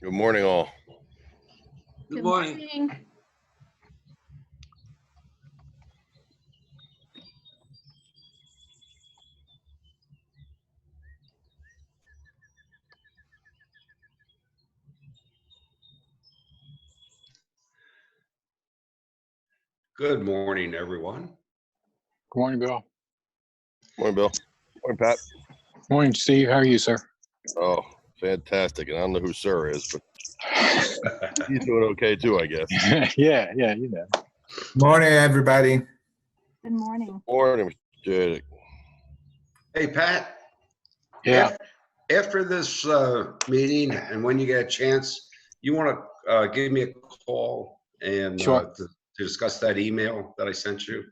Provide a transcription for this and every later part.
Good morning, all. Good morning. Good morning, everyone. Good morning, Bill. Morning, Bill. Morning, Pat. Morning, Steve. How are you, sir? Oh, fantastic. And I don't know who Sir is, but he's doing okay too, I guess. yeah, you know. Morning, everybody. Good morning. Morning, Mr. Jadick. Hey, Pat. Yeah. After this meeting, and when you get a chance, you want to give me a call and Sure. to discuss that email that I sent you?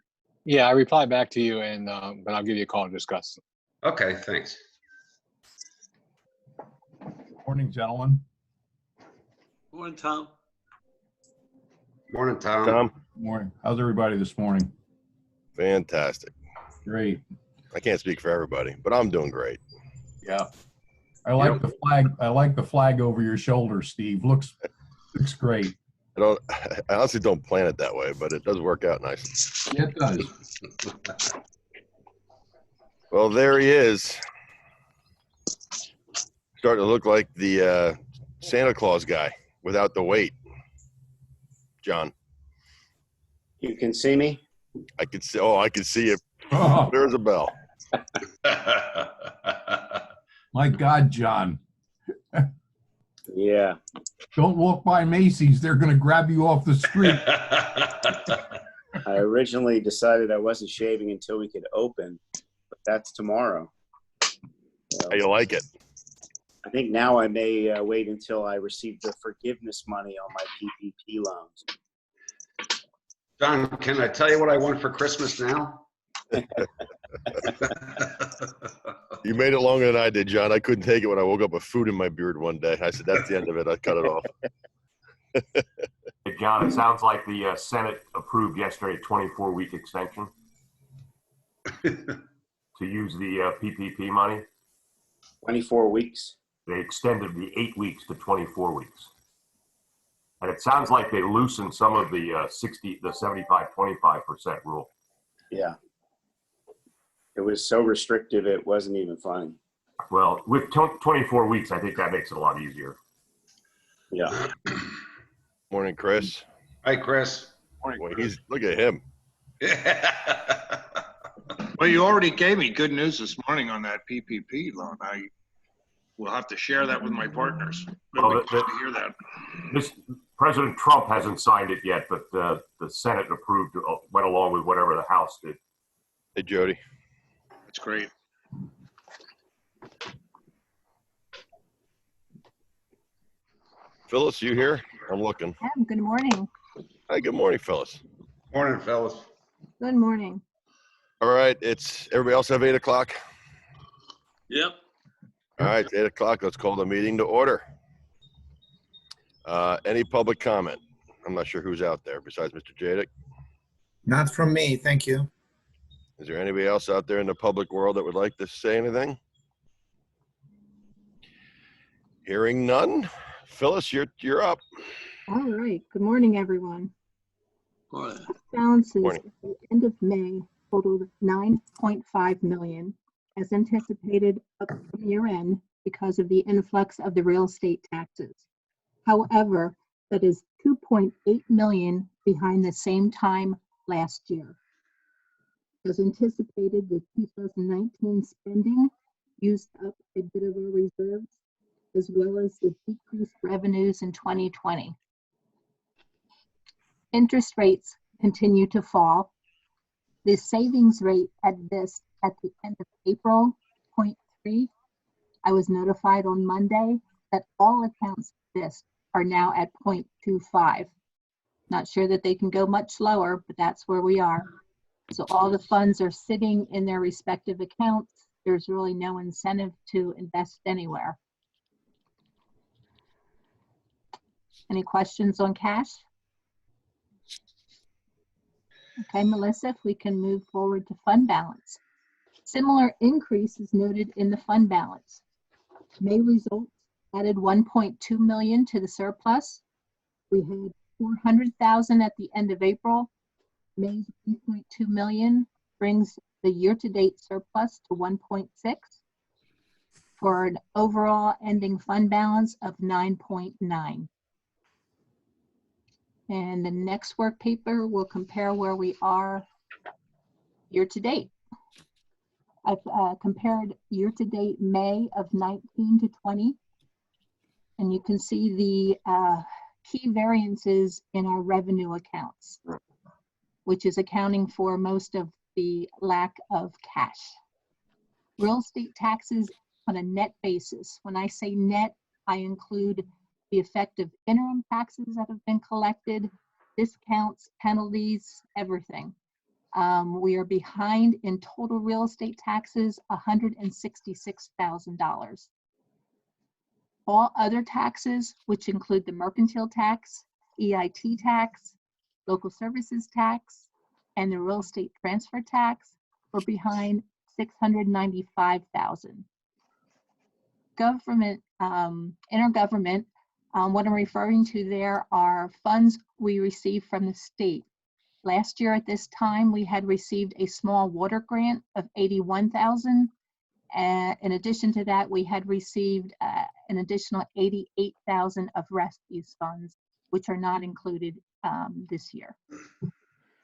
Yeah, I replied back to you, and but I'll give you a call and discuss. Okay, thanks. Morning, gentlemen. Morning, Tom. Morning, Tom. Tom, Morning. How's everybody this morning? fantastic. Great. I can't speak for everybody, but I'm doing great. Yeah. I like the flag. I like the flag over your shoulder, Steve. Looks great. I honestly don't plan it that way, but it does work out nicely. Yeah, it does. Well, there he is. Starting to look like the Santa Claus guy without the weight. John, You can see me? I could see. Oh, I could see it. Oh, There's a bell. my God, John. Yeah. Don't walk by Macy's. They're going to grab you off the street. I originally decided I wasn't shaving until we could open, but that's tomorrow. So How you like it? I think now I may wait until I receive the forgiveness money on my PPP loans. John, can I tell you what I want for Christmas now? You made it longer than I did, John. I couldn't take it when I woke up with food in my beard one day. I said, that's the end of it. I cut it off. Hey, John, it sounds like the Senate approved yesterday a 24-week extension to use the PPP money. 24 weeks. They extended the 8 weeks to 24 weeks. And it sounds like they loosened some of the 75-25% rule. Yeah. It was so restrictive, it wasn't even funny. Well, with 24 weeks, I think that makes it a lot easier. Yeah. Morning, Chris. Hi, Chris. Boy, look at him. Well, you already gave me good news this morning on that PPP loan. I will have to share that with my partners. Well, To hear that. President Trump hasn't signed it yet, but the Senate approved, went along with whatever the House did. Hey, Jody. That's great. Phyllis, you here? I'm looking. Yeah, good morning. Hi, good morning, Phyllis. Morning, fellas. Good morning. All right, it's everybody else have 8 o'clock? Yep. All right, it's 8 o'clock. Let's call the meeting to order. Any public comment? I'm not sure who's out there besides Mr. Jadick. Not from me, thank you. Is there anybody else out there in the public world that would like to say anything? Hearing none. Phyllis, you're up. All right. Good morning, everyone. Morning. Balances Morning. at the end of May totaled $9.5 million, as anticipated up from year end because of the influx of the real estate taxes. However, that is $2.8 million behind the same time last year. As anticipated, the 2019 spending used up a bit of our reserves, as well as the decreased revenues in 2020. Interest rates continue to fall. The savings rate at this at the end of April, 0.3. I was notified on Monday that all accounts this are now at 0.25. Not sure that they can go much lower, but that's where we are. So all the funds are sitting in their respective accounts. There's really no incentive to invest anywhere. Any questions on cash? Okay, Melissa, if we can move forward to fund balance. Similar increase is noted in the fund balance. May results added 1.2 million to the surplus. We had 400,000 at the end of April. May's 1.2 million brings the year-to-date surplus to 1.6 for an overall ending fund balance of 9.9. And the next work paper will compare where we are year-to-date. I've compared year-to-date May of 19 to 20, and you can see the key variances in our revenue accounts, which is accounting for most of the lack of cash. Real estate taxes on a net basis. When I say net, I include the effect of interim taxes that have been collected, discounts, penalties, everything. We are behind in total real estate taxes, $166,000. All other taxes, which include the mercantile tax, EIT tax, local services tax, and the real estate transfer tax, were behind $695,000. Government, intergovernment, what I'm referring to there are funds we received from the state. Last year at this time, we had received a small water grant of $81,000. In addition to that, we had received an additional $88,000 of refuse funds, which are not included this year.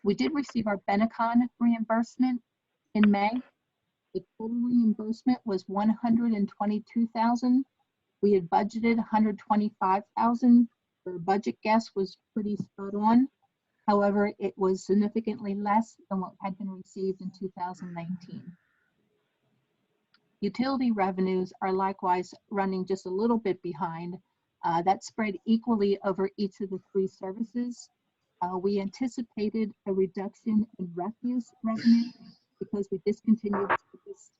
We did receive our Benecon reimbursement in May. The total reimbursement was $122,000. We had budgeted $125,000. Our budget guess was pretty spot on. However, it was significantly less than what had been received in 2019. Utility revenues are likewise running just a little bit behind. That's spread equally over each of the three services. We anticipated a reduction in refuse revenue because we discontinued service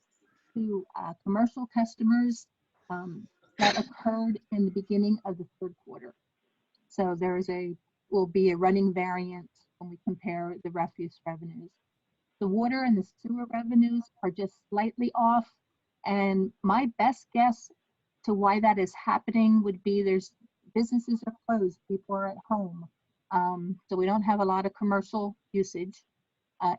to commercial customers that occurred in the beginning of the third quarter. So will be a running variance when we compare the refuse revenues. The water and the sewer revenues are just slightly off, and my best guess to why that is happening would be businesses are closed, people are at home, so we don't have a lot of commercial usage.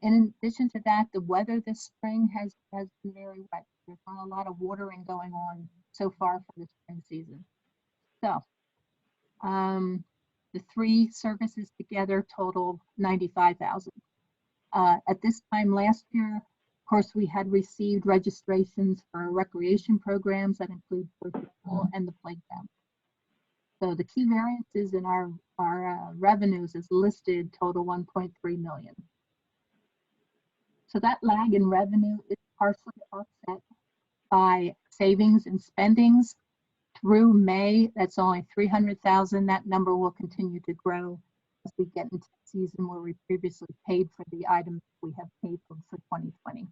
In addition to that, the weather this spring has been very wet. There's not a lot of watering going on so far for the spring season. So the three services together total $95,000. At this time last year, of course, we had received registrations for recreation programs that include both the pool and the playground. So the key variances in our revenues is listed total 1.3 million. So that lag in revenue is partially offset by savings and spendings. Through May, that's only 300,000. That number will continue to grow as we get into the season where we previously paid for the items we have paid for 2020.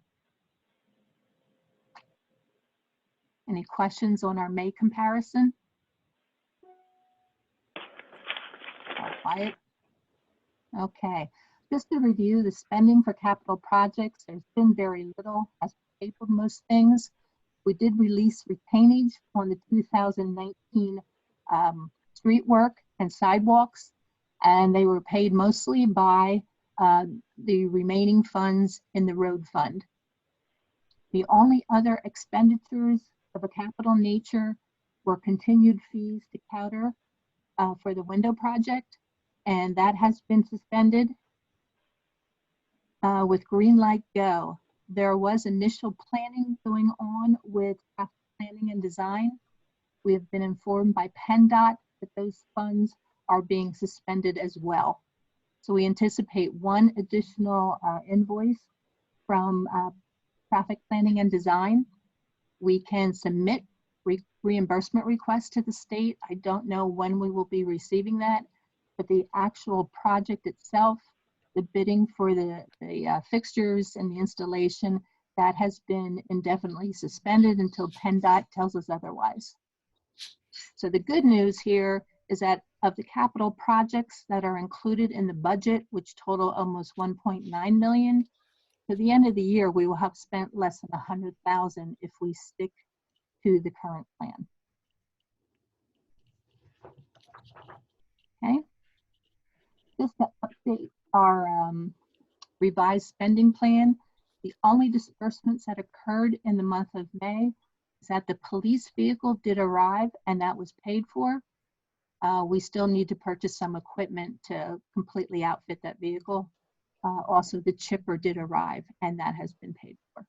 Any questions on our May comparison? All quiet. Okay, just to review the spending for capital projects, there's been very little as we paid for most things. We did release retainage on the 2019 street work and sidewalks, and they were paid mostly by the remaining funds in the road fund. The only other expenditures of a capital nature were continued fees to Cowder for the window project, and that has been suspended. With Green Light Go, there was initial planning going on with traffic planning and design. We have been informed by PennDOT that those funds are being suspended as well. So we anticipate one additional invoice from traffic planning and design. We can submit reimbursement requests to the state. I don't know when we will be receiving that, but the actual project itself, the bidding for the fixtures and the installation, that has been indefinitely suspended until PennDOT tells us otherwise. So the good news here is that of the capital projects that are included in the budget, which total almost 1.9 million, to the end of the year, we will have spent less than 100,000 if we stick to the current plan. Okay. Just to update our revised spending plan, the only disbursements that occurred in the month of May is that the police vehicle did arrive and that was paid for. We still need to purchase some equipment to completely outfit that vehicle. Also, the chipper did arrive and that has been paid for.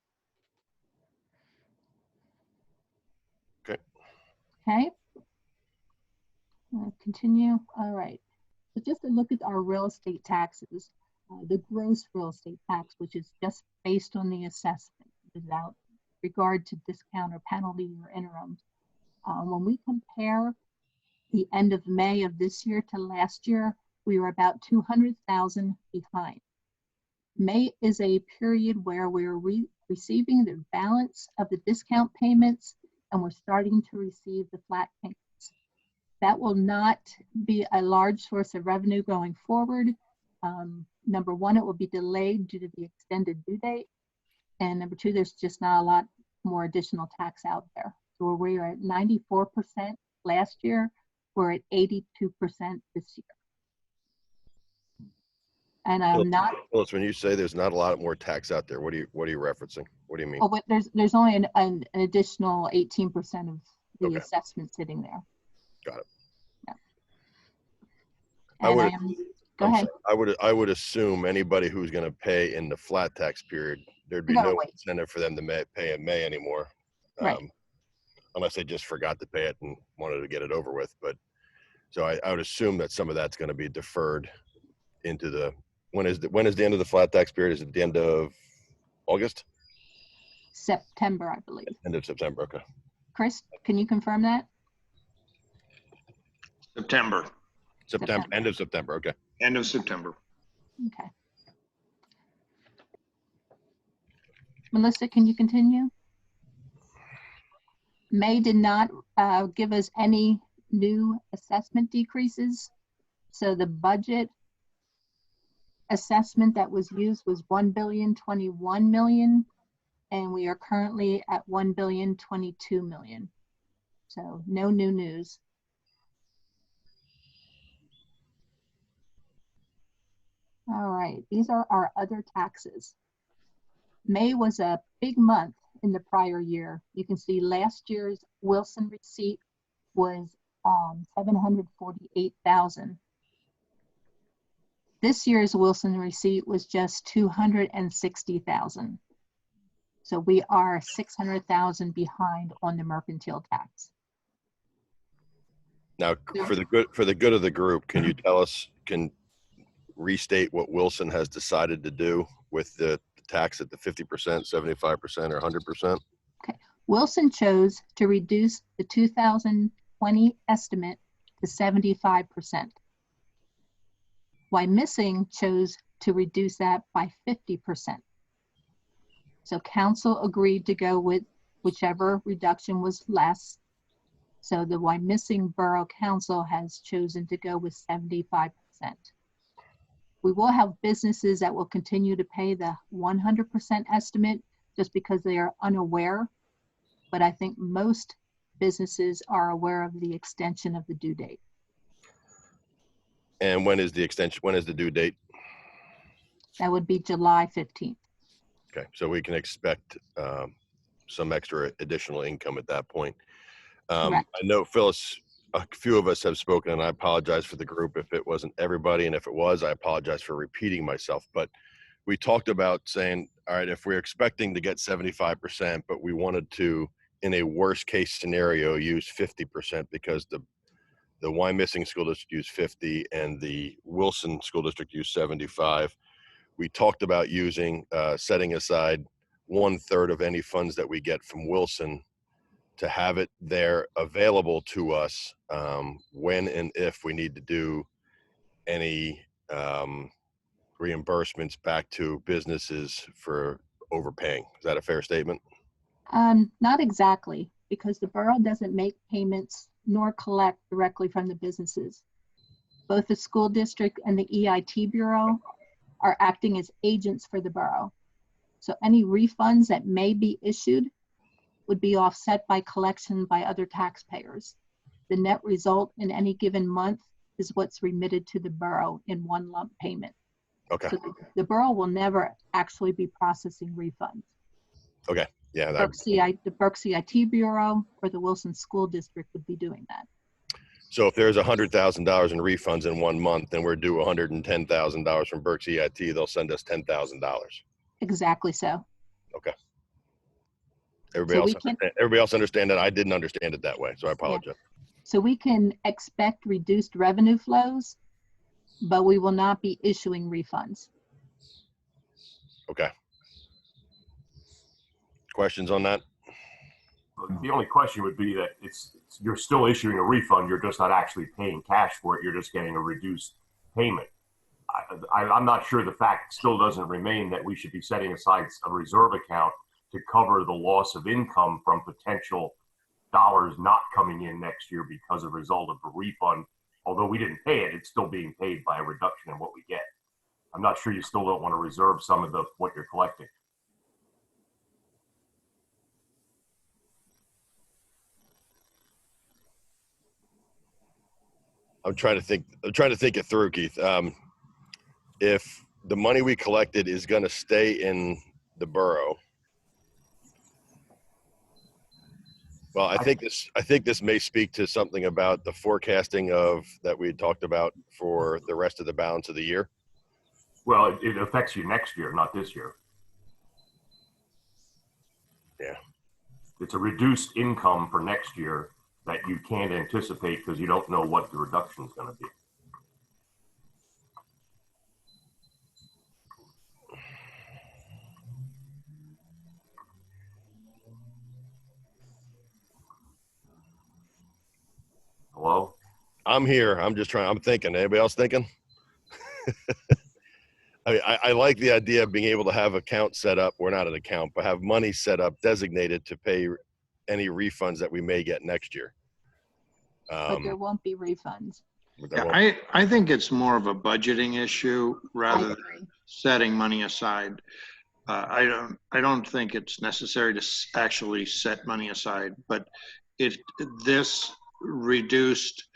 Okay. Okay. Continue. All right. So just to look at our real estate taxes, the gross real estate tax, which is just based on the assessment without regard to discount or penalty or interim. When we compare the end of May of this year to last year, we were about 200,000 behind. May is a period where we're receiving the balance of the discount payments and we're starting to receive the flat payments. That will not be a large source of revenue going forward. Number one, it will be delayed due to the extended due date. And number two, there's just not a lot more additional tax out there. So we were at 94% last year. We're at 82% this year. And I'm not. Phyllis, when you say there's not a lot more tax out there, what are you referencing? What do you mean? Oh, but there's only an additional 18% of the Okay. assessment sitting there. Got it. Yeah. I would, go ahead. sorry, I would assume anybody who's going to pay in the flat tax period, there'd be no incentive for them to pay in May anymore. Right. Unless they just forgot to pay it and wanted to get it over with. But so I would assume that some of that's going to be deferred into the, when is the end of the flat tax period? Is it the end of August? September, I believe. End of September. Okay. Chris, can you confirm that? September, End of September. Okay. end of September. Okay. Melissa, can you continue? May did not give us any new assessment decreases. So the budget assessment that was used was $1,021,000,000, and we are currently at $1,022,000,000. So no new news. All right, these are our other taxes. May was a big month in the prior year. You can see last year's Wilson receipt was $748,000. This year's Wilson receipt was just $260,000. So we are $600,000 behind on the mercantile tax. Now, for the good of the group, can you tell us, can restate what Wilson has decided to do with the tax at the 50%, 75%, or 100%? Okay. Wilson chose to reduce the 2020 estimate to 75%. Wyomissing chose to reduce that by 50%. So council agreed to go with whichever reduction was less. So the Wyomissing Borough Council has chosen to go with 75%. We will have businesses that will continue to pay the 100% estimate just because they are unaware. But I think most businesses are aware of the extension of the due date. And when is the extension? When is the due date? That would be July 15th. Okay, so we can expect some extra additional income at that point. I know, Phyllis, a few of us have spoken, and I apologize for the group if it wasn't everybody, and if it was, I apologize for repeating myself. But we talked about saying, all right, if we're expecting to get 75%, but we wanted to, in a worst case scenario, use 50% because the Wyomissing School District used 50 and the Wilson School District used 75. We talked about using, setting aside 1/3 of any funds that we get from Wilson to have it there available to us when and if we need to do any reimbursements back to businesses for overpaying. Is that a fair statement? Not exactly, because the borough doesn't make payments nor collect directly from the businesses. Both the school district and the EIT Bureau are acting as agents for the borough. So any refunds that may be issued would be offset by collection by other taxpayers. The net result in any given month is what's remitted to the borough in one lump payment. Okay. So the borough will never actually be processing refunds. Okay. Yeah. The Burke CIT Bureau or the Wilson School District would be doing that. So if there's $100,000 in refunds in 1 month and we're due $110,000 from Burke CIT, they'll send us $10,000. Exactly so. Okay. Everybody else understand that? I didn't understand it that way, so I apologize. So we can expect reduced revenue flows, but we will not be issuing refunds. Okay. Questions on that? The only question would be that you're still issuing a refund. You're just not actually paying cash for it. You're just getting a reduced payment. I'm not sure the fact still doesn't remain that we should be setting aside a reserve account to cover the loss of income from potential dollars not coming in next year because of a result of a refund. Although we didn't pay it, it's still being paid by a reduction in what we get. I'm not sure you still don't want to reserve some of what you're collecting. I'm trying to think it through, Keith. If the money we collected is going to stay in the borough, well, I think this may speak to something about the forecasting of that we had talked about for the rest of the balance of the year. Well, it affects you next year, not this year. Yeah. It's a reduced income for next year that you can't anticipate because you don't know what the reduction is going to be. Hello? I'm here. I'm thinking. Anybody else thinking? I like the idea of being able to have accounts set up. We're not an account, but have money set up designated to pay any refunds that we may get next year. But there won't be refunds. Yeah, I think it's more of a budgeting issue rather than setting money aside. I don't think it's necessary to actually set money aside, but this reduced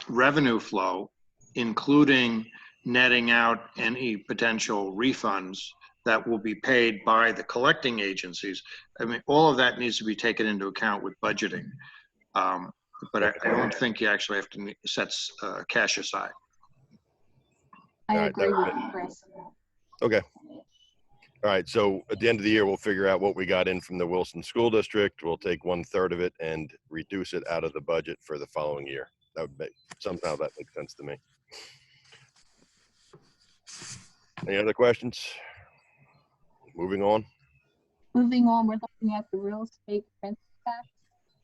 revenue flow, including netting out any potential refunds that will be paid by the collecting agencies. I mean, all of that needs to be taken into account with budgeting. But I don't think you actually have to set cash aside. I agree with you, Chris. Okay. All right. So at the end of the year, we'll figure out what we got in from the Wilson School District. We'll take 1/3 of it and reduce it out of the budget for the following year. Somehow that makes sense to me. Any other questions? Moving on. Moving on, we're looking at the real estate rent tax.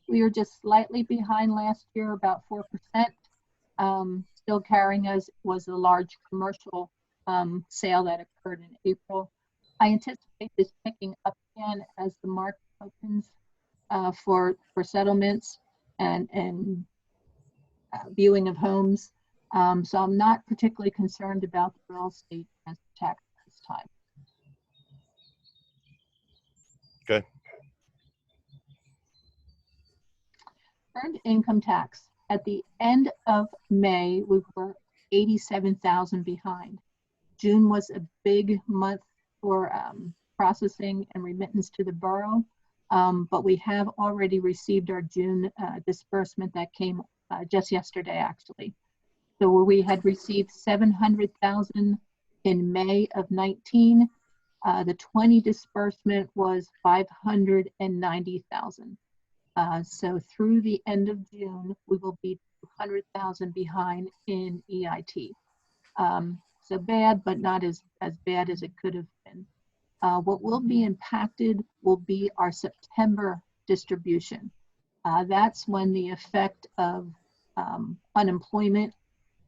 We are just slightly behind last year, about 4%. Still carrying us was a large commercial sale that occurred in April. I anticipate this picking up again as the market opens for settlements and viewing of homes. So I'm not particularly concerned about the real estate tax at this time. Okay. Earned income tax. At the end of May, we were 87,000 behind. June was a big month for processing and remittance to the borough, but we have already received our June disbursement that came just yesterday, actually. So where we had received 700,000 in May of 19, the 20 disbursement was 590,000. So through the end of June, we will be 200,000 behind in EIT. So bad, but not as bad as it could have been. What will be impacted will be our September distribution. That's when the effect of unemployment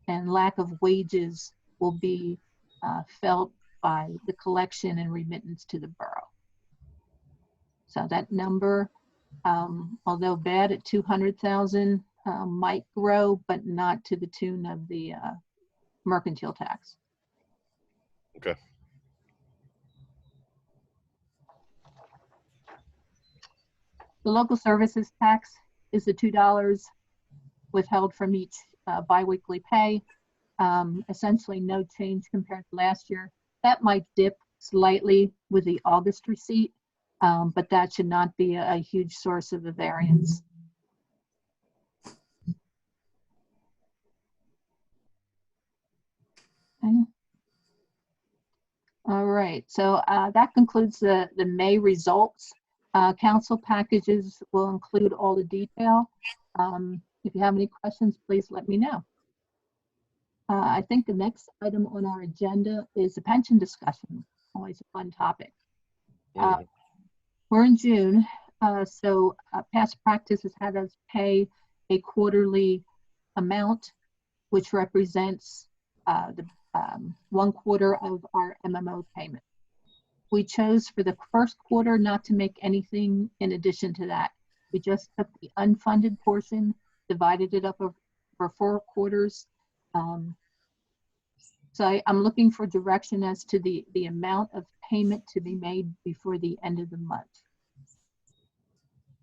and lack of wages will be felt by the collection and remittance to the borough. So that number, although bad at 200,000, might grow, but not to the tune of the mercantile tax. Okay. The local services tax is the $2 withheld from each biweekly pay. Essentially no change compared to last year. That might dip slightly with the August receipt, but that should not be a huge source of the variance. Okay. All right, so that concludes the May results. Council packages will include all the detail. If you have any questions, please let me know. I think the next item on our agenda is the pension discussion. Always a fun topic. We're in June, so past practice has had us pay a quarterly amount, which represents the 1/4 of our MMO payment. We chose for the first quarter not to make anything in addition to that. We just took the unfunded portion, divided it up over 4 quarters. So I'm looking for direction as to the amount of payment to be made before the end of the month.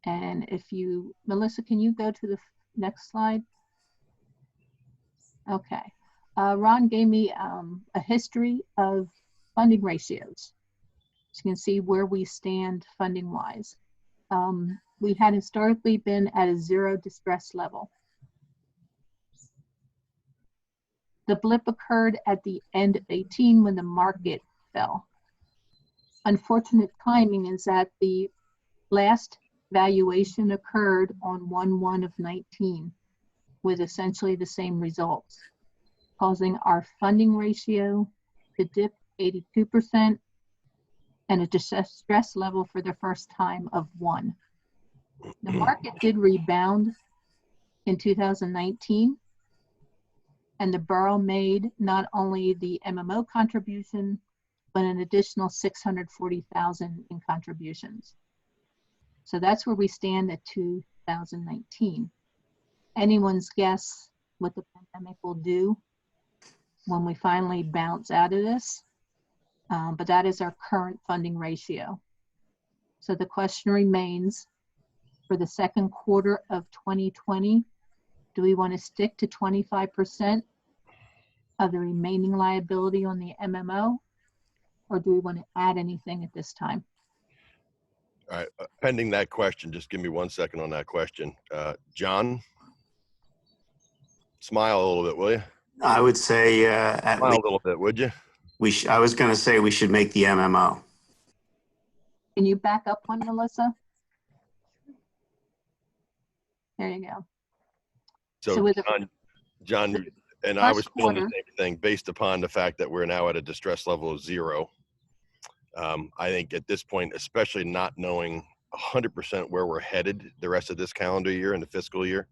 And if you, Melissa, can you go to the next slide? Okay. Ron gave me a history of funding ratios. So you can see where we stand funding wise. We had historically been at a 0 distress level. The blip occurred at the end of 18 when the market fell. Unfortunate timing is that the last valuation occurred on 1/1 of 19 with essentially the same results, causing our funding ratio to dip 82% and a distress level for the first time of 1. The market did rebound in 2019, and the borough made not only the MMO contribution, but an additional $640,000 in contributions. So that's where we stand at 2019. Anyone's guess what the pandemic will do when we finally bounce out of this, but that is our current funding ratio. So the question remains, for the second quarter of 2020, do we want to stick to 25% of the remaining liability on the MMO, or do we want to add anything at this time? All right, pending that question, just give me 1 second on that question. John, smile a little bit, will you? I would say at Smile least a little bit, would you? I was going to say we should make the MMO. Can you back up one, Melissa? There you go. So with John, and I was feeling the quarter, same thing based upon the fact that we're now at a distress level of 0. I think at this point, especially not knowing 100% where we're headed the rest of this calendar year and the fiscal year,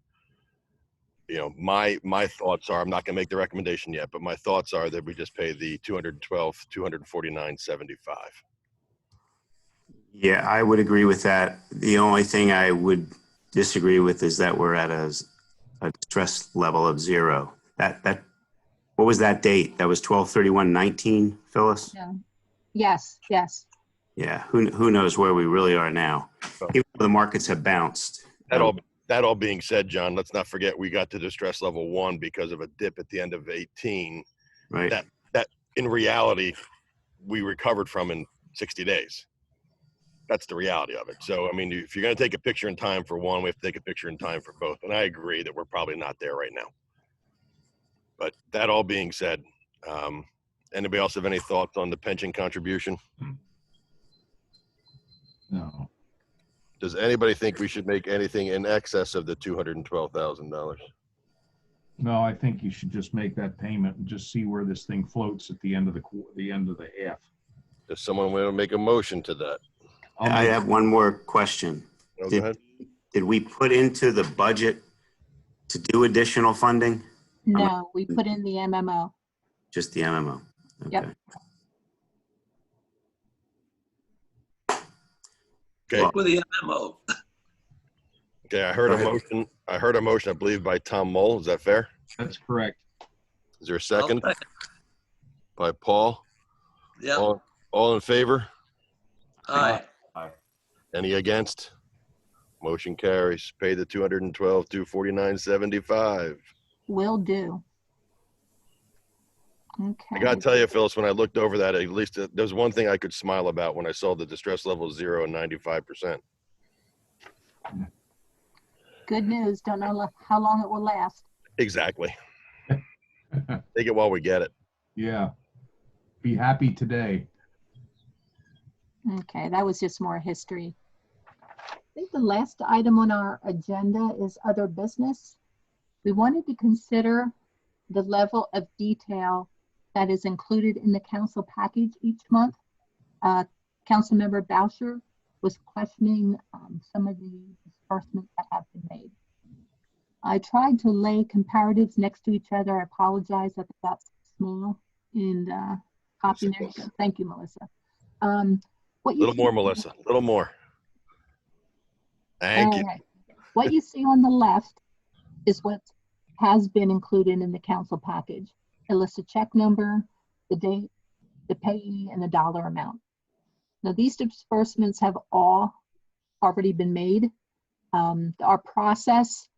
you know, my thoughts are, I'm not going to make the recommendation yet, but my thoughts are that we just pay the $249.75. Yeah, I would agree with that. The only thing I would disagree with is that we're at a stress level of 0. What was that date? That was 12/31/19, Phyllis? yeah. Yes. Yeah, who knows where we really are now. Even though the markets have bounced. That all being said, John, let's not forget we got to distress level 1 because of a dip at the end of 18. Right. That in reality, we recovered from in 60 days. That's the reality of it. So, I mean, if you're going to take a picture in time for one, we have to take a picture in time for both. And I agree that we're probably not there right now. But that all being said, anybody else have any thoughts on the pension contribution? No. Does anybody think we should make anything in excess of the $212,000? No, I think you should just make that payment and just see where this thing floats at the end of the end of the half. Does someone want to make a motion to that? I have one more question. Oh, go ahead. Did we put into the budget to do additional funding? No, we put in the MMO. Just the MMO? Okay. Yep. Okay. With the MMO. Okay, I heard a motion. I heard a motion, I believe, by Tom Moll. Is that fair? That's correct. Is there a second? By Paul? Yeah. All in favor? Aye. Any against? Motion carries. Pay the $212,249.75. Will do. Okay. I gotta tell you, Phyllis, when I looked over that, at least there's one thing I could smile about when I saw the distress level 0 and 95%. Good news. Don't know how long it will last. Exactly. Take it while we get it. Yeah. Be happy today. Okay, that was just more history. I think the last item on our agenda is other business. We wanted to consider the level of detail that is included in the council package each month. Councilmember Boucher was questioning some of the disbursements that have been made. I tried to lay comparatives next to each other. I apologize that they got small and copy there. Thank you, Melissa. A little more, Melissa. A little more. Thank you. What you see on the left is what has been included in the council package. It lists a check number, the date, the payee, and the dollar amount. Now, these disbursements have all already been made. Our process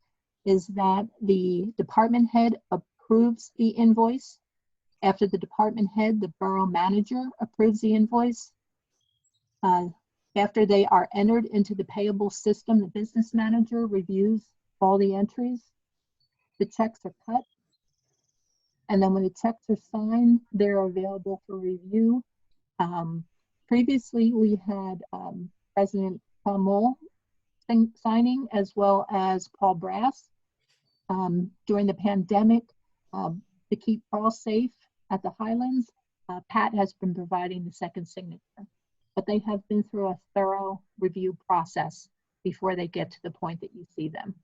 is that the department head approves the invoice. After the department head, the borough manager approves the invoice. After they are entered into the payable system, the business manager reviews all the entries. The checks are cut. And then when the checks are signed, they're available for review. Previously, we had President Tom Moll signing, as well as Paul Brass. During the pandemic, to keep Paul safe at the Highlands, Pat has been providing the second signature. But they have been through a thorough review process before they get to the point that you see them.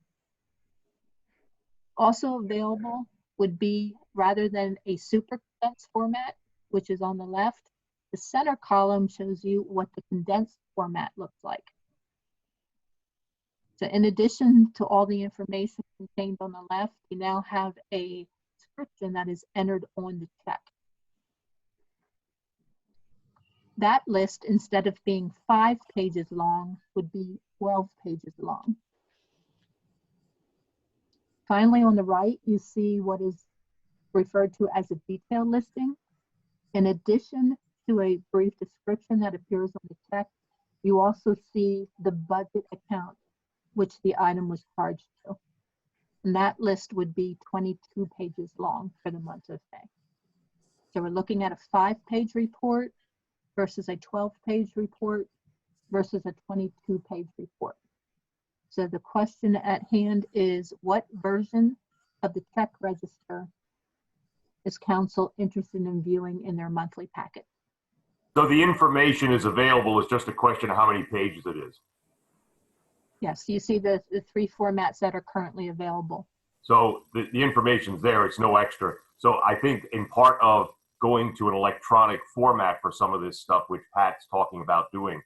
Also available would be, rather than a super condensed format, which is on the left, the center column shows you what the condensed format looks like. So in addition to all the information contained on the left, you now have a description that is entered on the check. That list, instead of being 5 pages long, would be 12 pages long. Finally, on the right, you see what is referred to as a detail listing. In addition to a brief description that appears on the check, you also see the budget account which the item was charged to. And that list would be 22 pages long for the month of May. So we're looking at a 5-page report versus a 12-page report versus a 22-page report. So the question at hand is, what version of the check register is council interested in viewing in their monthly packet? So the information is available. It's just a question of how many pages it is. Yes, you see the 3 formats that are currently available. So the information's there. It's no extra. So I think in part of going to an electronic format for some of this stuff, which Pat's talking about doing,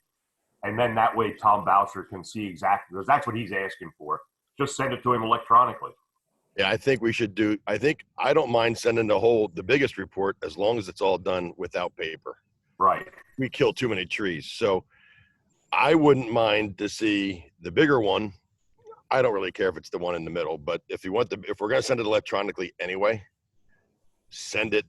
and then that way Tom Boucher can see exactly, because that's what he's asking for. Just send it to him electronically. Yeah, I think we should do, I don't mind sending the biggest report as long as it's all done without paper. Right. We kill too many trees. So I wouldn't mind to see the bigger one. I don't really care if it's the one in the middle, but if we're going to send it electronically anyway, send it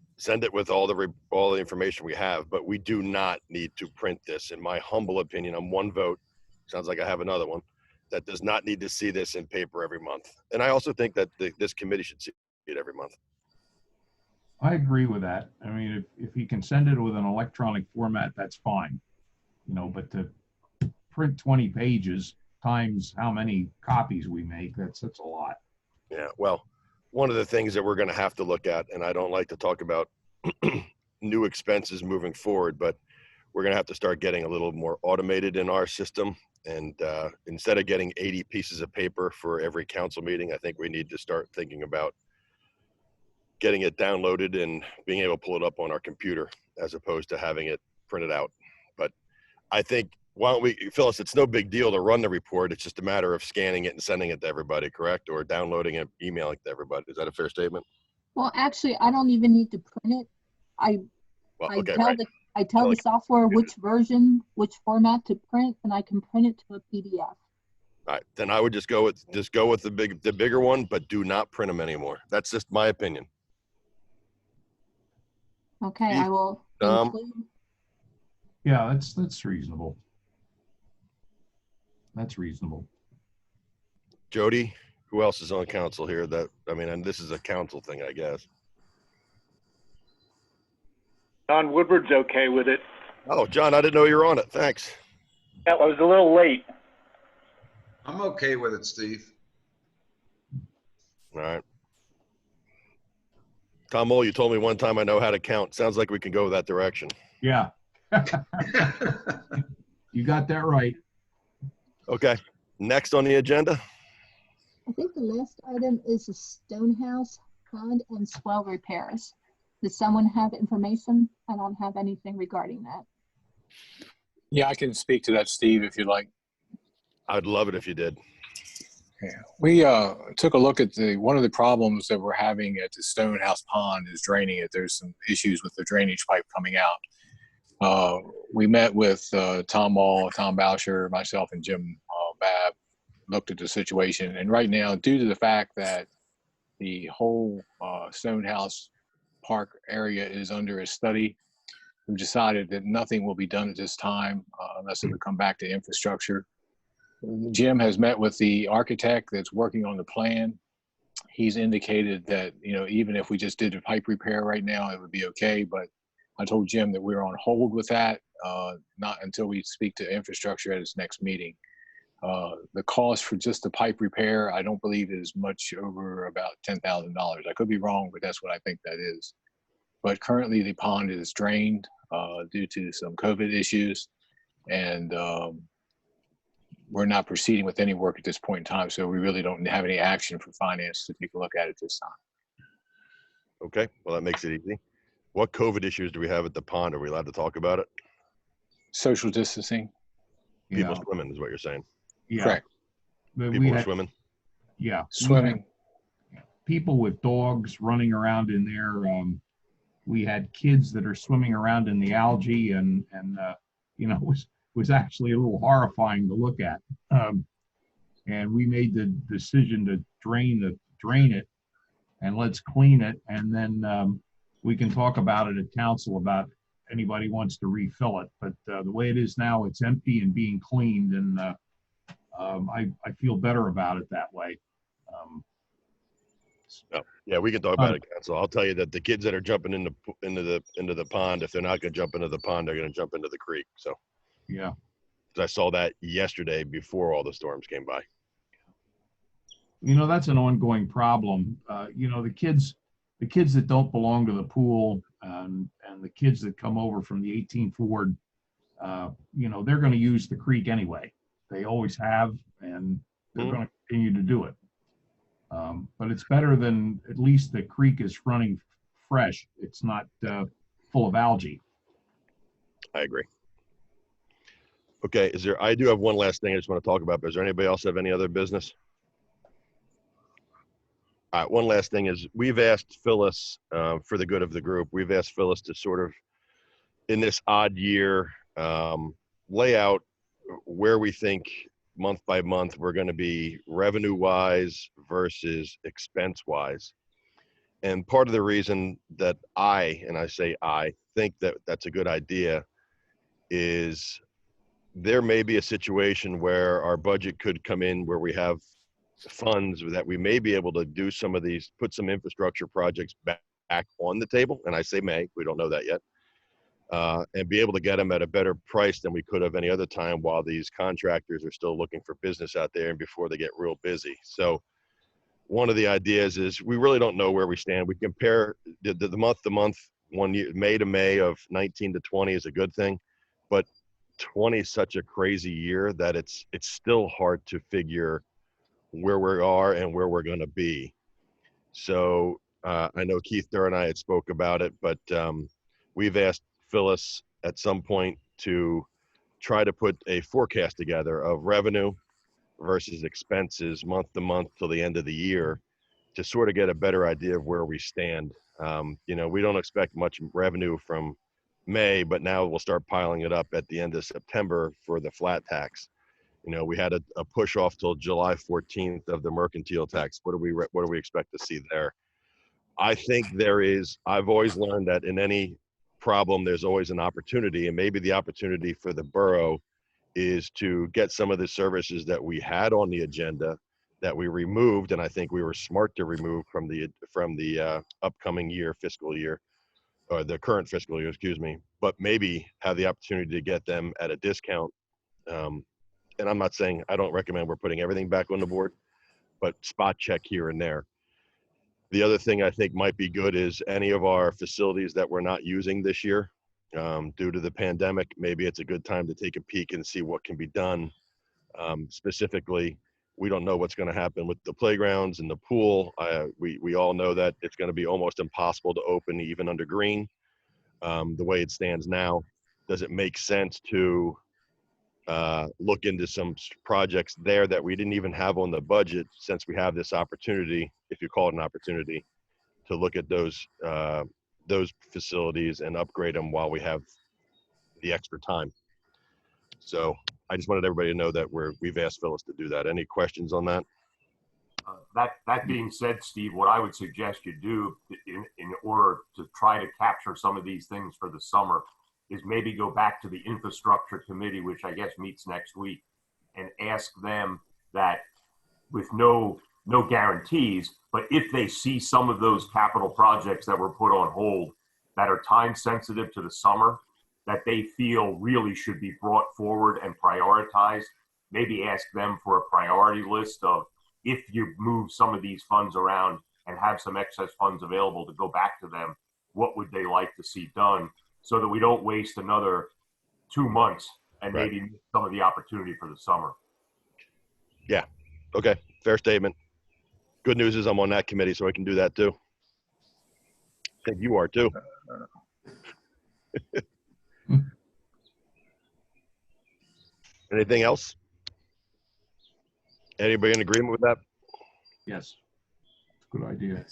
with all the information we have, but we do not need to print this. In my humble opinion, I'm one vote. Sounds like I have another one that does not need to see this in paper every month. And I also think that this committee should see it every month. I agree with that. I mean, if you can send it with an electronic format, that's fine. You know, but to print 20 pages times how many copies we make, that's a lot. Yeah, well, one of the things that we're going to have to look at, and I don't like to talk about new expenses moving forward, but we're going to have to start getting a little more automated in our system. And instead of getting 80 pieces of paper for every council meeting, I think we need to start thinking about getting it downloaded and being able to pull it up on our computer as opposed to having it printed out. But I think, why don't we, Phyllis, it's no big deal to run the report. It's just a matter of scanning it and sending it to everybody, correct? Or downloading it, emailing it to everybody. Is that a fair statement? Well, actually, I don't even need to print it. I tell the software which version, which format to print, and I can print it to a PDF. All right, then I would just go with the bigger one, but do not print them anymore. That's just my opinion. Okay, I will Tom? include, Yeah, that's reasonable. That's reasonable. Jody, who else is on council here? And this is a council thing, I guess. John Woodward's okay with it. Oh, John, I didn't know you were on it. Thanks. Yeah, I was a little late. I'm okay with it, Steve. All right. Tom Mole, you told me one time I know how to count. Sounds like we can go that direction. Yeah. You got that right. Okay. Next on the agenda. I think the last item is the Stonehouse pond and swell repairs. Does someone have information? I don't have anything regarding that. Yeah, I can speak to that, Steve, if you'd like. I'd love it if you did. Yeah. We took a look at one of the problems that we're having at the Stonehouse Pond is draining it. There's some issues with the drainage pipe coming out. We met with Tom Mall, Tom Boucher, myself, and Jim Babb, looked at the situation. And right now, due to the fact that the whole Stonehouse Park area is under a study, we've decided that nothing will be done at this time unless it would come back to infrastructure. Jim has met with the architect that's working on the plan. He's indicated that, even if we just did a pipe repair right now, it would be okay. But I told Jim that we're on hold with that, not until we speak to infrastructure at his next meeting. The cost for just the pipe repair, I don't believe is much over about $10,000. I could be wrong, but that's what I think that is. But currently the pond is drained due to some COVID issues, and we're not proceeding with any work at this point in time, so we really don't have any action for finance to take a look at it this time. Okay, well, that makes it easy. What COVID issues do we have at the pond? Are we allowed to talk about it? Social distancing. People Yeah. swimming is what you're saying. Yeah. Correct. But People we are had, swimming. yeah. Swimming. People with dogs running around in there. We had kids that are swimming around in the algae, and it was actually a little horrifying to look at. And we made the decision to drain it, and let's clean it, and then we can talk about it at council about anybody wants to refill it. But the way it is now, it's empty and being cleaned, and I feel better about it that way. Yeah, we can talk about it, council. I'll tell you that the kids that are jumping into the pond, if they're not going to jump into the pond, they're going to jump into the creek. So Yeah. 'cause I saw that yesterday before all the storms came by. That's an ongoing problem. The kids that don't belong to the pool, and the kids that come over from the 18 Ford, they're going to use the creek anyway. They always have, and they're going to continue to do it. But it's better than, at least the creek is running fresh. It's not full of algae. I agree. Okay, I do have one last thing I just want to talk about, but is there anybody else have any other business? All right, one last thing is we've asked Phyllis, for the good of the group, we've asked Phyllis to sort of, in this odd year, lay out where we think month by month we're going to be revenue-wise versus expense-wise. And part of the reason that I think that that's a good idea is there may be a situation where our budget could come in where we have funds that we may be able to do some of these, put some infrastructure projects back on the table. And I say may, we don't know that yet. And be able to get them at a better price than we could have any other time while these contractors are still looking for business out there and before they get real busy. So one of the ideas is we really don't know where we stand. We compare the month to month, 1 year, May to May of 19 to 20 is a good thing, but 20 is such a crazy year that it's still hard to figure where we are and where we're going to be. So I know Keith Durr and I had spoke about it, but we've asked Phyllis at some point to try to put a forecast together of revenue versus expenses month to month till the end of the year to sort of get a better idea of where we stand. We don't expect much revenue from May, but now we'll start piling it up at the end of September for the flat tax. You know, we had a push off till July 14th of the mercantile tax. What do we expect to see there? I think I've always learned that in any problem, there's always an opportunity, and maybe the opportunity for the borough is to get some of the services that we had on the agenda that we removed, and I think we were smart to remove from the upcoming fiscal year, or the current fiscal year, excuse me, but maybe have the opportunity to get them at a discount. And I'm not saying, I don't recommend we're putting everything back on the board, but spot check here and there. The other thing I think might be good is any of our facilities that we're not using this year due to the pandemic, maybe it's a good time to take a peek and see what can be done. Specifically, we don't know what's going to happen with the playgrounds and the pool. We all know that it's going to be almost impossible to open even under green. The way it stands now, does it make sense to look into some projects there that we didn't even have on the budget, since we have this opportunity, if you call it an opportunity, to look at those facilities and upgrade them while we have the extra time. So I just wanted everybody to know that we've asked Phyllis to do that. Any questions on that? That being said, Steve, what I would suggest you do in order to try to capture some of these things for the summer is maybe go back to the infrastructure committee, which I guess meets next week, and ask them that, with no guarantees, but if they see some of those capital projects that were put on hold that are time sensitive to the summer, that they feel really should be brought forward and prioritized, maybe ask them for a priority list of, if you move some of these funds around and have some excess funds available, to go back to them, what would they like to see done, so that we don't waste another 2 months and Right. maybe miss some of the opportunity for the summer. Yeah. Okay. Fair statement. Good news is I'm on that committee, so I can do that too. I think you are too. Anything else? Anybody in agreement with that? Yes. Good idea.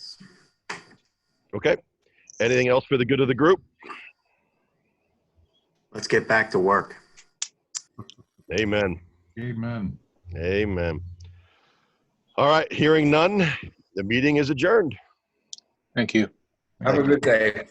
Okay. Anything else for the good of the group? Let's get back to work. Amen. Amen. Amen. All right. Hearing none, the meeting is adjourned. Thank you. Have a good day.